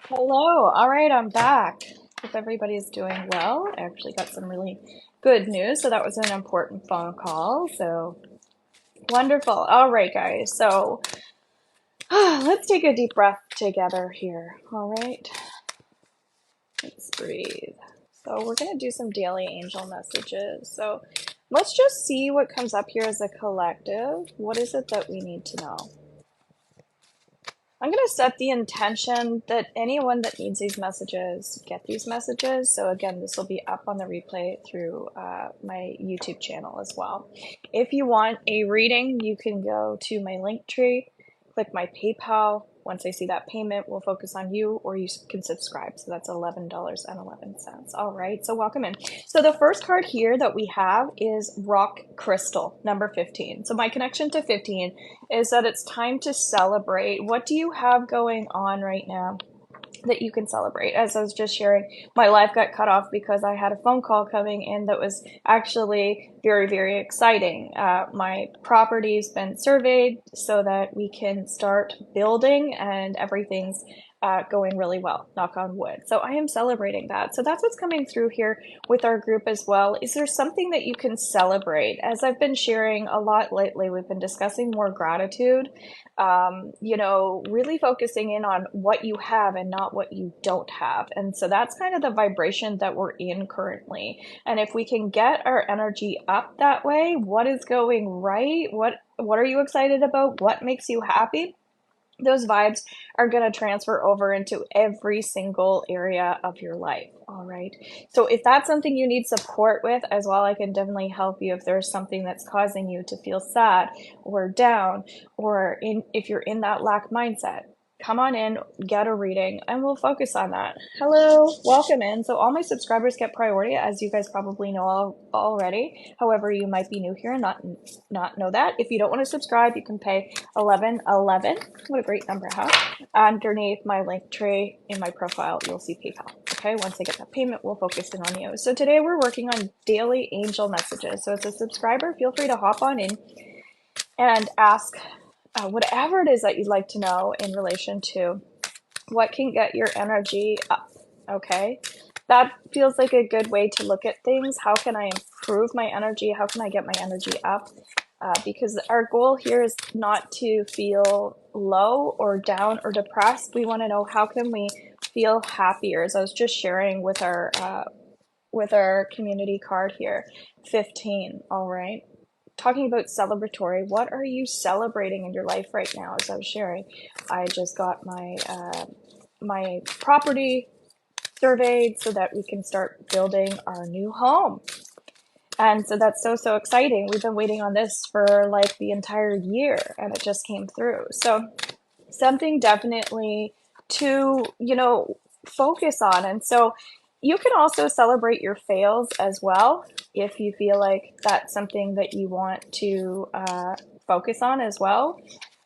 Hello. All right, I'm back. Hope everybody's doing well. I actually got some really good news, so that was an important phone call. So wonderful. All right, guys. So let's take a deep breath together here. All right, let's breathe. So we're gonna do some daily angel messages. So let's just see what comes up here as a collective. What is it that we need to know? I'm going to set the intention that anyone that needs these messages get these messages. So again, this will be up on the replay through my YouTube channel as well. If you want a reading, you can go to my link tree, click my PayPal. Once I see that payment, we'll focus on you, or you can subscribe. So that's $11.11. All right, so welcome in. So the first card here that we have is Rock Crystal, number 15. So my connection to 15 is that it's time to celebrate. What do you have going on right now that you can celebrate? As I was just sharing, my life got cut off because I had a phone call coming in that was actually very, very exciting. My property's been surveyed so that we can start building, and everything's going really well, knock on wood. So I am celebrating that. So that's what's coming through here with our group as well. Is there something that you can celebrate? As I've been sharing a lot lately, we've been discussing more gratitude, really focusing in on what you have and not what you don't have. And so that's kind of the vibration that we're in currently. And if we can get our energy up that way, what is going right? What are you excited about? What makes you happy? Those vibes are going to transfer over into every single area of your life. All right. So if that's something you need support with as well, I can definitely help you if there's something that's causing you to feel sad or down, or if you're in that lack mindset. Come on in, get a reading, and we'll focus on that. Hello, welcome in. So all my subscribers get priority, as you guys probably know already. However, you might be new here and not know that. If you don't want to subscribe, you can pay 1111. What a great number to have. Underneath my link tree in my profile, you'll see PayPal. Okay, once I get that payment, we'll focus in on you. So today we're working on daily angel messages. So as a subscriber, feel free to hop on in and ask whatever it is that you'd like to know in relation to what can get your energy up. Okay, that feels like a good way to look at things. How can I improve my energy? How can I get my energy up? Because our goal here is not to feel low or down or depressed. We want to know, how can we feel happier? As I was just sharing with our community card here, 15. All right, talking about celebratory. What are you celebrating in your life right now? As I was sharing, I just got my property surveyed so that we can start building our new home. And so that's so exciting. We've been waiting on this for like the entire year, and it just came through. So something definitely to, focus on. And so you can also celebrate your fails as well if you feel like that's something that you want to focus on as well.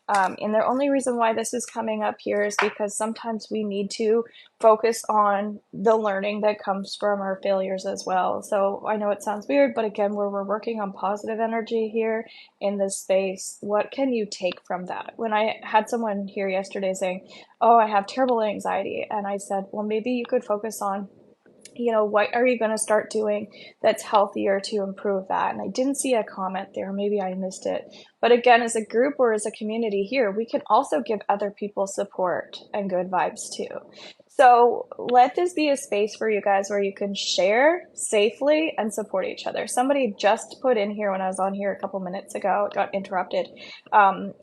And the only reason why this is coming up here is because sometimes we need to focus on the learning that comes from our failures as well. So I know it sounds weird, but again, we're working on positive energy here in this space. What can you take from that? When I had someone here yesterday saying, "Oh, I have terrible anxiety," and I said, well, maybe you could focus on, what are you going to start doing that's healthier to improve that? And I didn't see a comment there. Maybe I missed it. But again, as a group or as a community here, we can also give other people support and good vibes too. So let this be a space for you guys where you can share safely and support each other. Somebody just put in here when I was on here a couple minutes ago, it got interrupted,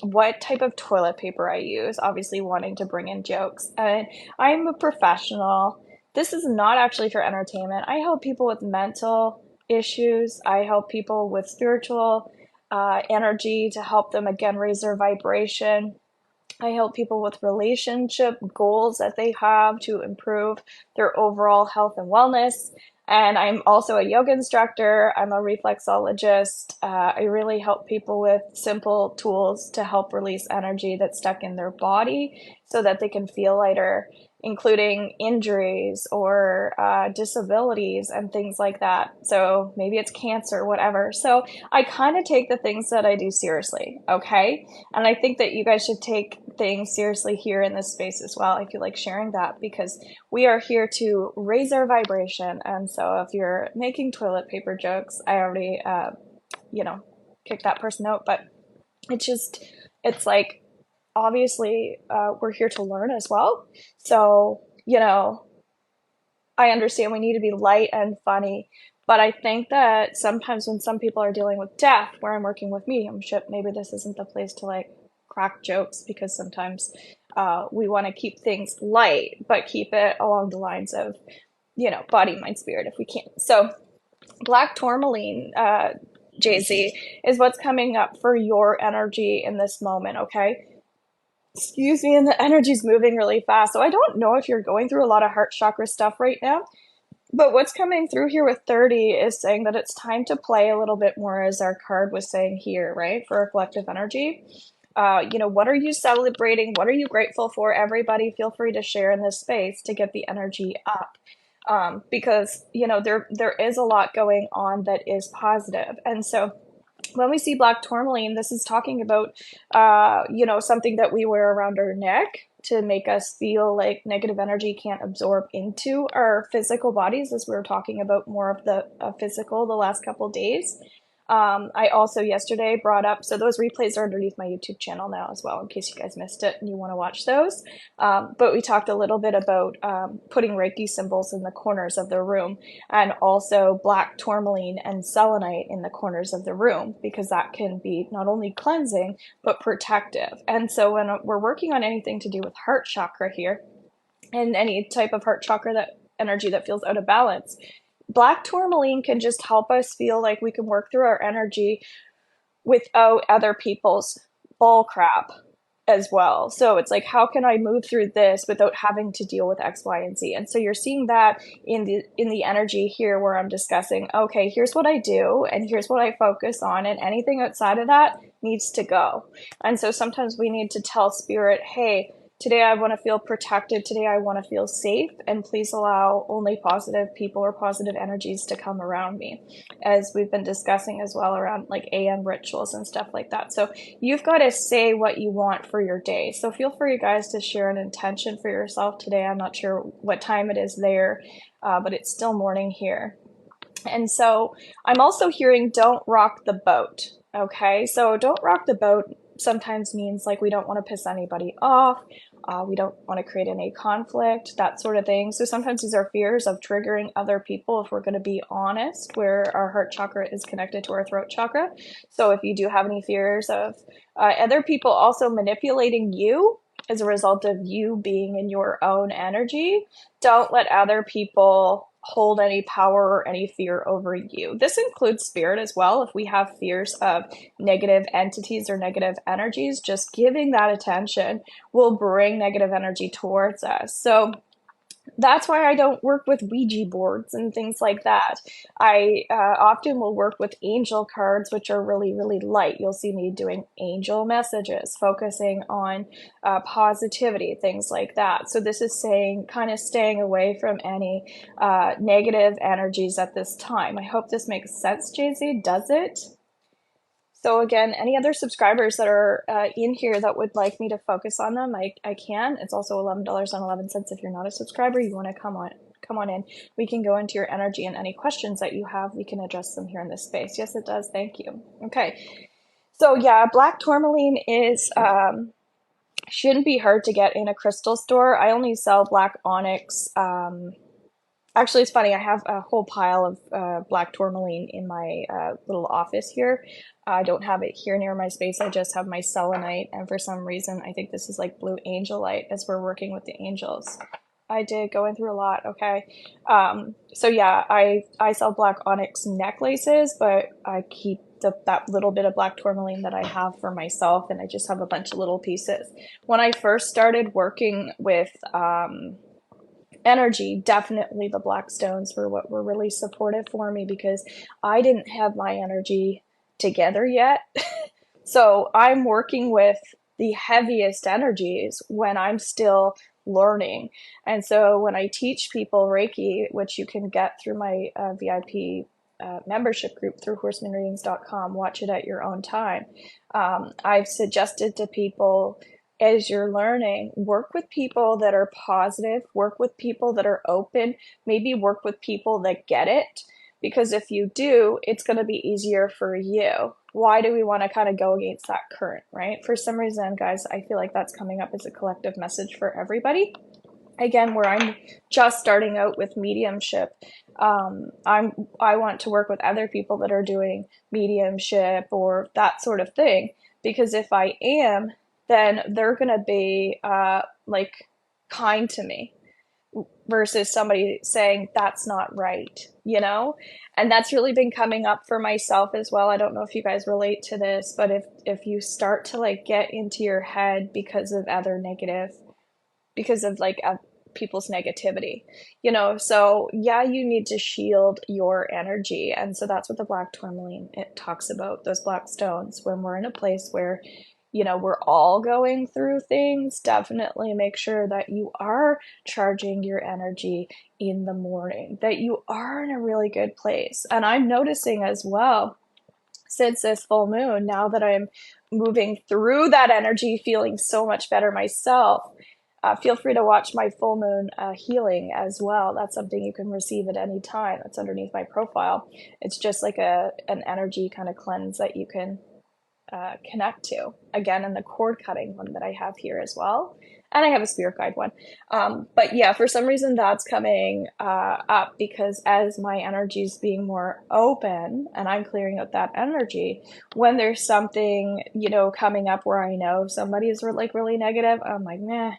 what type of toilet paper I use, obviously wanting to bring in jokes. And I'm a professional. This is not actually for entertainment. I help people with mental issues. I help people with spiritual energy to help them, again, raise their vibration. I help people with relationship goals that they have to improve their overall health and wellness. And I'm also a yoga instructor. I'm a reflexologist. I really help people with simple tools to help release energy that's stuck in their body so that they can feel lighter, including injuries or disabilities and things like that. So maybe it's cancer, whatever. So I kind of take the things that I do seriously, okay? And I think that you guys should take things seriously here in this space as well. I feel like sharing that because we are here to raise our vibration. And so if you're making toilet paper jokes, I already, kicked that person out. But it's like, obviously, we're here to learn as well. So, I understand we need to be light and funny, but I think that sometimes when some people are dealing with death, where I'm working with mediumship, maybe this isn't the place to like crack jokes because sometimes we want to keep things light, but keep it along the lines of, body, mind, spirit if we can. So, black tourmaline, Jay-Z, is what's coming up for your energy in this moment, okay? Excuse me, and the energy's moving really fast. So I don't know if you're going through a lot of heart chakra stuff right now, but what's coming through here with 30 is saying that it's time to play a little bit more, as our card was saying here, right? For a collective energy. What are you celebrating? What are you grateful for? Everybody, feel free to share in this space to get the energy up. Because there is a lot going on that is positive. And so when we see black tourmaline, this is talking about something that we wear around our neck to make us feel like negative energy can't absorb into our physical bodies, as we were talking about more of the physical the last couple days. I also yesterday brought up, so those replays are underneath my YouTube channel now as well, in case you guys missed it and you want to watch those. But we talked a little bit about putting Reiki symbols in the corners of the room, and also black tourmaline and selenite in the corners of the room, because that can be not only cleansing, but protective. And so when we're working on anything to do with heart chakra here, and any type of heart chakra that energy that feels out of balance, black tourmaline can just help us feel like we can work through our energy without other people's bull crap as well. So it's like, how can I move through this without having to deal with X, Y, and Z? And so you're seeing that in the energy here, where I'm discussing, okay, here's what I do and here's what I focus on, and anything outside of that needs to go. And so sometimes we need to tell spirit, hey, today I want to feel protected. Today I want to feel safe, and please allow only positive people or positive energies to come around me, as we've been discussing as well around like AM rituals and stuff like that. So you've got to say what you want for your day. So feel free, guys, to share an intention for yourself today. I'm not sure what time it is there, but it's still morning here. And so I'm also hearing don't rock the boat. Okay, so don't rock the boat sometimes means like we don't want to piss anybody off. We don't want to create any conflict, that sort of thing. So sometimes these are fears of triggering other people, if we're going to be honest, where our heart chakra is connected to our throat chakra. So if you do have any fears of other people also manipulating you as a result of you being in your own energy, don't let other people hold any power or any fear over you. This includes spirit as well. If we have fears of negative entities or negative energies, just giving that attention will bring negative energy towards us. So that's why I don't work with Ouija boards and things like that. I often will work with angel cards, which are really, really light. You'll see me doing angel messages, focusing on positivity, things like that. So this is saying kind of staying away from any negative energies at this time. I hope this makes sense, Jay-Z. Does it? So again, any other subscribers that are in here that would like me to focus on them, I can. It's also $11.11 if you're not a subscriber. You want to come on in. We can go into your energy, and any questions that you have, we can address them here in this space. Yes, it does. Thank you. Okay. So yeah, black tourmaline is shouldn't be hard to get in a crystal store. I only sell black onyx. Actually, it's funny. I have a whole pile of black tourmaline in my little office here. I don't have it here near my space. I just have my selenite, and for some reason, I think this is like blue angelite, as we're working with the angels. I did going through a lot. Okay, so yeah, I sell black onyx necklaces, but I keep that little bit of black tourmaline that I have for myself, and I just have a bunch of little pieces. When I first started working with energy, definitely the black stones were what were really supportive for me, because I didn't have my energy together yet. So I'm working with the heaviest energies when I'm still learning. And so when I teach people Reiki, which you can get through my VIP membership group through horsemanreadings.com, watch it at your own time. I've suggested to people, as you're learning, work with people that are positive, work with people that are open, maybe work with people that get it. Because if you do, it's going to be easier for you. Why do we want to kind of go against that current, right? For some reason, guys, I feel like that's coming up as a collective message for everybody. Again, where I'm just starting out with mediumship, I want to work with other people that are doing mediumship or that sort of thing, because if I am, then they're gonna be like kind to me versus somebody saying that's not right, you know? And that's really been coming up for myself as well. I don't know if you guys relate to this, but if you start to like get into your head because of other negative, because of like people's negativity, you know. So yeah, you need to shield your energy, and so that's what the black tourmaline, it talks about, those black stones. When we're in a place where, you know, we're all going through things, definitely make sure that you are charging your energy in the morning, that you are in a really good place. And I'm noticing as well, since this full moon, now that I'm moving through that energy, feeling so much better myself, feel free to watch my full moon healing as well. That's something you can receive at any time. It's underneath my profile. It's just like an energy kind of cleanse that you can connect to. Again, in the cord cutting one that I have here as well. And I have a spirit guide one. But yeah, for some reason that's coming up, because as my energy is being more open and I'm clearing out that energy, when there's something, you know, coming up where I know somebody is like really negative, I'm like, nah,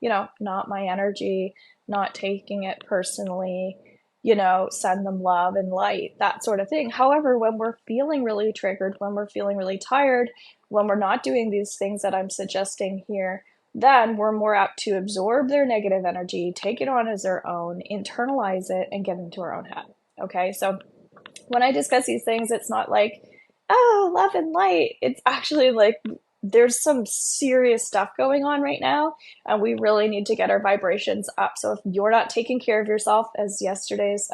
you know, not my energy, not taking it personally, you know, send them love and light, that sort of thing. However, when we're feeling really triggered, when we're feeling really tired, when we're not doing these things that I'm suggesting here, then we're more apt to absorb their negative energy, take it on as our own, internalize it, and get into our own head. Okay, so when I discuss these things, it's not like, oh, love and light. It's actually like there's some serious stuff going on right now, and we really need to get our vibrations up. So if you're not taking care of yourself, as yesterday's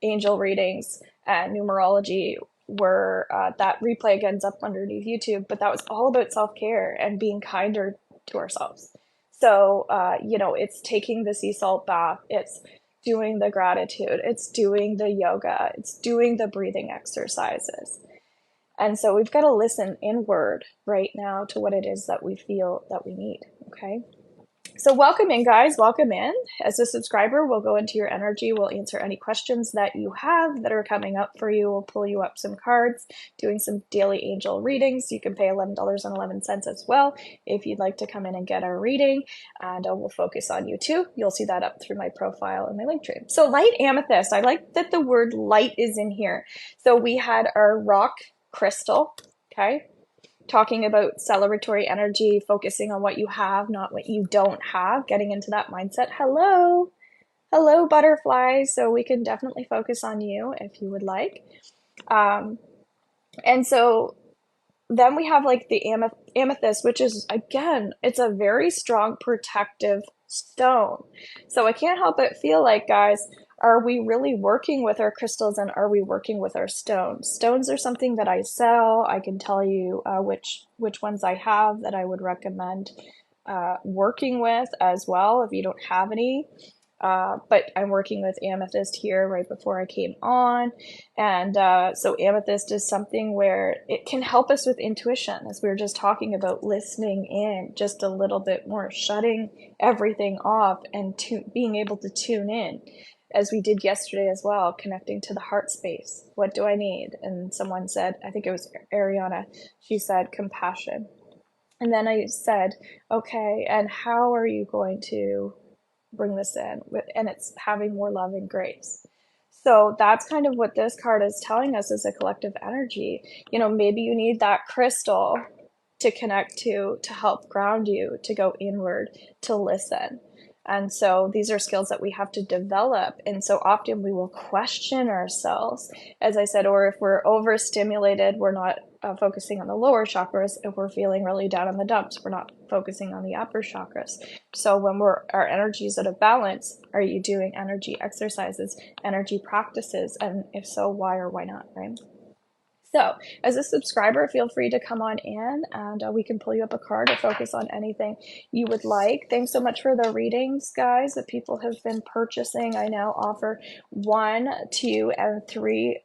angel readings and numerology were, that replay again is up underneath YouTube, but that was all about self-care and being kinder to ourselves. So, you know, it's taking the sea salt bath, it's doing the gratitude, it's doing the yoga, it's doing the breathing exercises. And so we've got to listen inward right now to what it is that we feel that we need. Okay. So welcome in, guys. Welcome in. As a subscriber, we'll go into your energy. We'll answer any questions that you have that are coming up for you. We'll pull you up some cards, doing some daily angel readings. You can pay $11.11 as well if you'd like to come in and get our reading, and we'll focus on you too. You'll see that up through my profile and my link tree. So light amethyst. I like that the word light is in here. So we had our rock crystal, okay? Talking about celebratory energy, focusing on what you have, not what you don't have, getting into that mindset. Hello, hello, butterflies. So we can definitely focus on you if you would like. And so then we have like the amethyst, which is, again, it's a very strong protective stone. So I can't help but feel like, guys, are we really working with our crystals, and are we working with our stones? Stones are something that I sell. I can tell you which ones I have that I would recommend working with as well if you don't have any. But I'm working with amethyst here right before I came on. And so amethyst is something where it can help us with intuition, as we were just talking about, listening in just a little bit more, shutting everything off and being able to tune in, as we did yesterday as well, connecting to the heart space. What do I need? And someone said, I think it was Ariana, she said compassion. And then I said, okay, and how are you going to bring this in? And it's having more love and grace. So that's kind of what this card is telling us as a collective energy. You know, maybe you need that crystal to connect to help ground you, to go inward, to listen. And so these are skills that we have to develop. And so often we will question ourselves, as I said, or if we're overstimulated, we're not focusing on the lower chakras. If we're feeling really down in the dumps, we're not focusing on the upper chakras. So when our energy is out of balance, are you doing energy exercises, energy practices? And if so, why or why not, right? So, as a subscriber, feel free to come on in and we can pull you up a card or focus on anything you would like. Thanks so much for the readings, guys, that people have been purchasing. I now offer 1, 2, and 3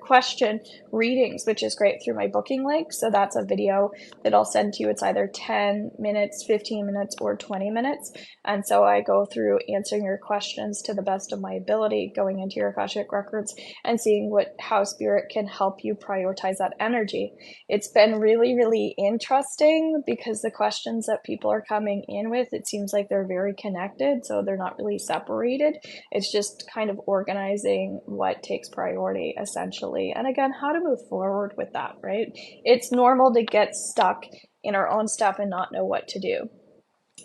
question readings, which is great through my booking link. So that's a video that I'll send to you. It's either 10 minutes, 15 minutes, or 20 minutes. And so I go through answering your questions to the best of my ability, going into your Akashic records and seeing how spirit can help you prioritize that energy. It's been really, really interesting because the questions that people are coming in with, it seems like they're very connected, so they're not really separated. It's just kind of organizing what takes priority, essentially. And again, how to move forward with that, right? It's normal to get stuck in our own stuff and not know what to do.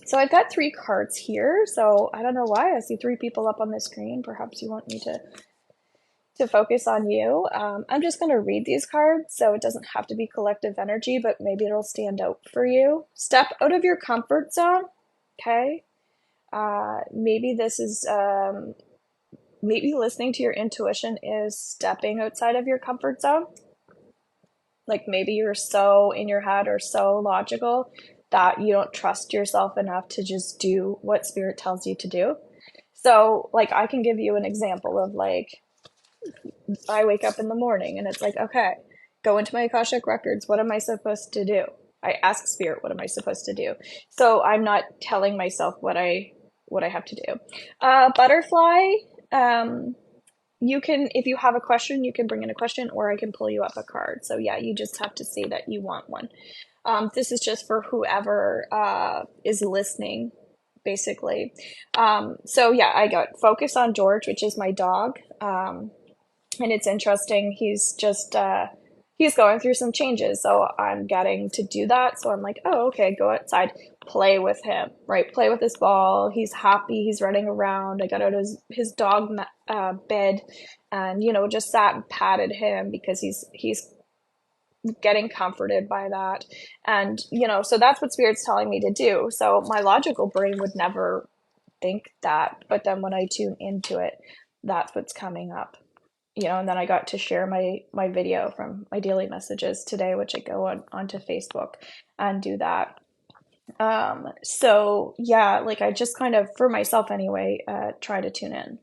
So I've got 3 cards here. So I don't know why I see 3 people up on the screen. Perhaps you want me to focus on you. I'm just going to read these cards, so it doesn't have to be collective energy, but maybe it'll stand out for you. Step out of your comfort zone. Okay. Maybe this is, maybe listening to your intuition is stepping outside of your comfort zone. Like maybe you're so in your head or so logical that you don't trust yourself enough to just do what spirit tells you to do. So like I can give you an example of like, I wake up in the morning and it's like, okay, go into my Akashic records. What am I supposed to do? I ask spirit, what am I supposed to do? So I'm not telling myself what I have to do. Butterfly, you can, if you have a question, you can bring in a question or I can pull you up a card. So yeah, you just have to say that you want one. This is just for whoever is listening, basically. So yeah, I got focus on George, which is my dog. And it's interesting. He's just, he's going through some changes. So I'm getting to do that. So I'm like, oh, okay, go outside, play with him, right? Play with his ball. He's happy. He's running around. I got out of his dog bed and, you know, just sat and patted him because he's getting comforted by that. And, you know, so that's what spirit's telling me to do. So my logical brain would never think that. But then when I tune into it, that's what's coming up. You know, and then I got to share my video from my daily messages today, which I go onto Facebook and do that. So yeah, like I just kind of, for myself anyway, try to tune in.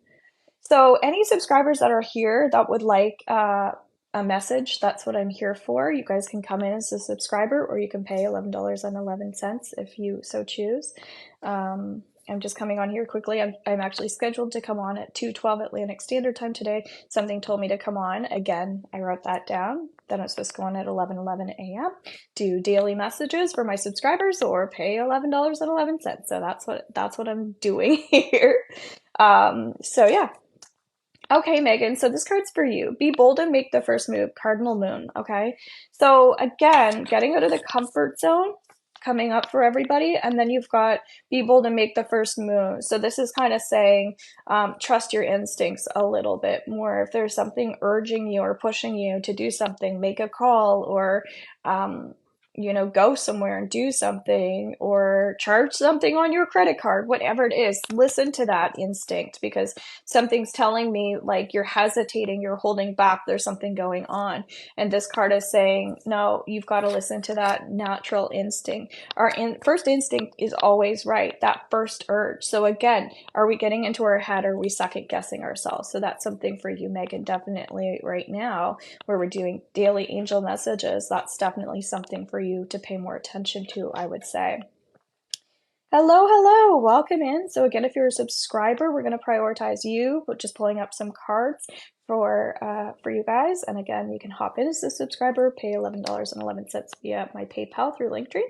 So any subscribers that are here that would like a message, that's what I'm here for. You guys can come in as a subscriber or you can pay $11.11 if you so choose. I'm just coming on here quickly. I'm actually scheduled to come on at 2:12 Atlantic Standard Time today. Something told me to come on. Again, I wrote that down. Then I was supposed to go on at 11:11 a.m. Do daily messages for my subscribers or pay $11.11. So that's what I'm doing here. So yeah. Okay, Megan, so this card's for you. Be bold and make the first move, Cardinal Moon, okay? So again, getting out of the comfort zone, coming up for everybody, and then you've got be bold and make the first move. So this is kind of saying trust your instincts a little bit more. If there's something urging you or pushing you to do something, make a call or you know, go somewhere and do something or charge something on your credit card, whatever it is, listen to that instinct because something's telling me like you're hesitating, you're holding back, there's something going on. And this card is saying, no, you've got to listen to that natural instinct. Our first instinct is always right, that first urge. So again, are we getting into our head or are we second guessing ourselves? So that's something for you, Megan, definitely right now where we're doing daily angel messages. That's definitely something for you to pay more attention to, I would say. Hello, welcome in. So again, if you're a subscriber, we're going to prioritize you, but just pulling up some cards for you guys. And again, you can hop in as a subscriber, pay $11.11 via my PayPal through Linktree.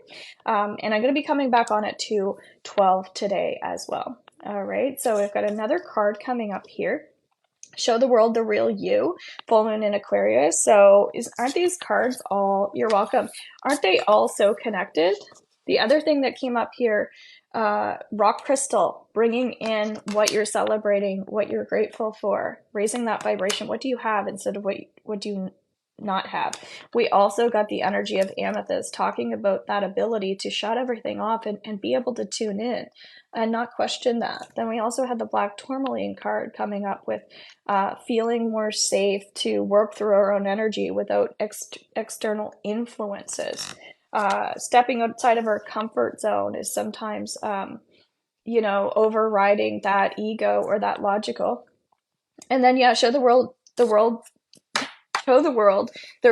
And I'm going to be coming back on at 2:12 today as well. All right, so we've got another card coming up here. Show the world the real you, full moon in Aquarius. So aren't these cards all, you're welcome, aren't they all so connected? The other thing that came up here, rock crystal, bringing in what you're celebrating, what you're grateful for, raising that vibration. What do you have instead of what do you not have. We also got the energy of Amethyst talking about that ability to shut everything off and be able to tune in and not question that. Then we also had the Black Tourmaline card coming up with feeling more safe to work through our own energy without external influences. Stepping outside of our comfort zone is sometimes, overriding that ego or that logical. And then, yeah, show the world the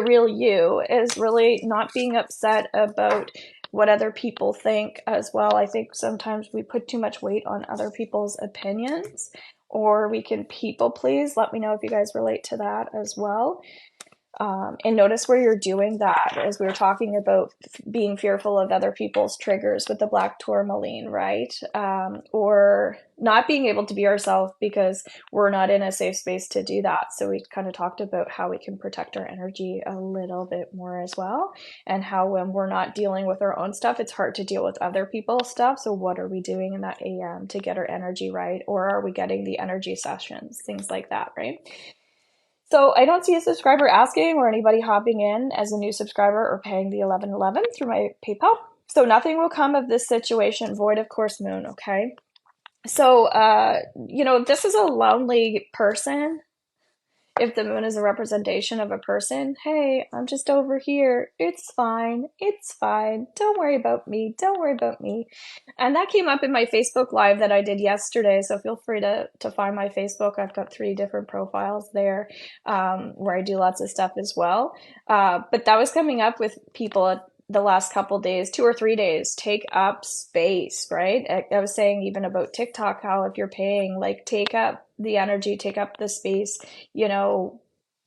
real you is really not being upset about what other people think as well. I think sometimes we put too much weight on other people's opinions, or we can people please. Let me know if you guys relate to that as well. And notice where you're doing that, as we were talking about being fearful of other people's triggers with the Black Tourmaline, right? Or not being able to be ourselves because we're not in a safe space to do that. So we kind of talked about how we can protect our energy a little bit more as well, and how when we're not dealing with our own stuff, it's hard to deal with other people's stuff. So what are we doing in that AM to get our energy right? Or are we getting the energy sessions? Things like that, right? So I don't see a subscriber asking or anybody hopping in as a new subscriber or paying the 1111 through my PayPal. So nothing will come of this situation, void of course moon, okay? So, this is a lonely person. If the moon is a representation of a person, hey, I'm just over here. It's fine. It's fine. Don't worry about me. Don't worry about me. And that came up in my Facebook Live that I did yesterday. So feel free to find my Facebook. I've got 3 different profiles there where I do lots of stuff as well. But that was coming up with people the last couple days, 2 or 3 days. Take up space, right? I was saying even about TikTok, how if you're paying, like, take up the energy, take up the space,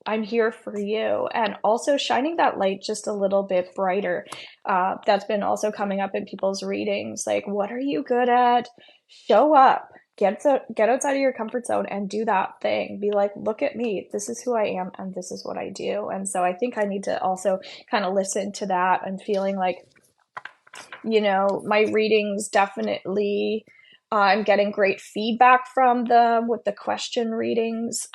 I'm here for you. And also shining that light just a little bit brighter. That's been also coming up in people's readings. Like, what are you good at? Show up. Get outside of your comfort zone and do that thing. Be like, look at me. This is who I am and this is what I do. And so I think I need to also kind of listen to that and feeling like, my readings definitely, I'm getting great feedback from them with the question readings.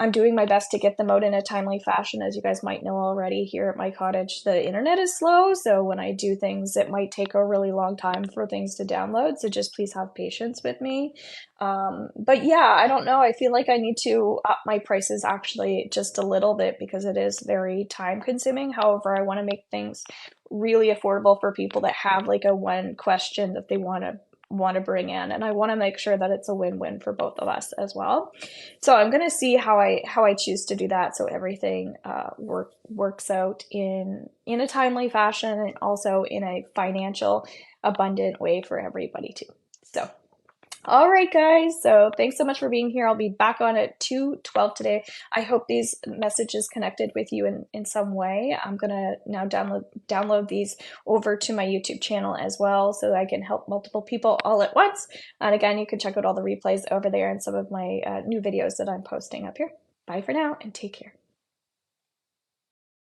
I'm doing my best to get them out in a timely fashion. As you guys might know already, here at my cottage, the internet is slow. So when I do things, it might take a really long time for things to download. So just please have patience with me. But yeah, I don't know. I feel like I need to up my prices actually just a little bit because it is very time consuming. However, I want to make things really affordable for people that have like a one question that they want to bring in, and I want to make sure that it's a win-win for both of us as well. So I'm going to see how I choose to do that so everything works out in a timely fashion and also in a financial abundant way for everybody too. So all right, guys. So thanks so much for being here. I'll be back on at 2:12 today. I hope these messages connected with you in some way. I'm going to now download these over to my YouTube channel as well so I can help multiple people all at once. And again, you can check out all the replays over there and some of my new videos that I'm posting up here. Bye for now and take care.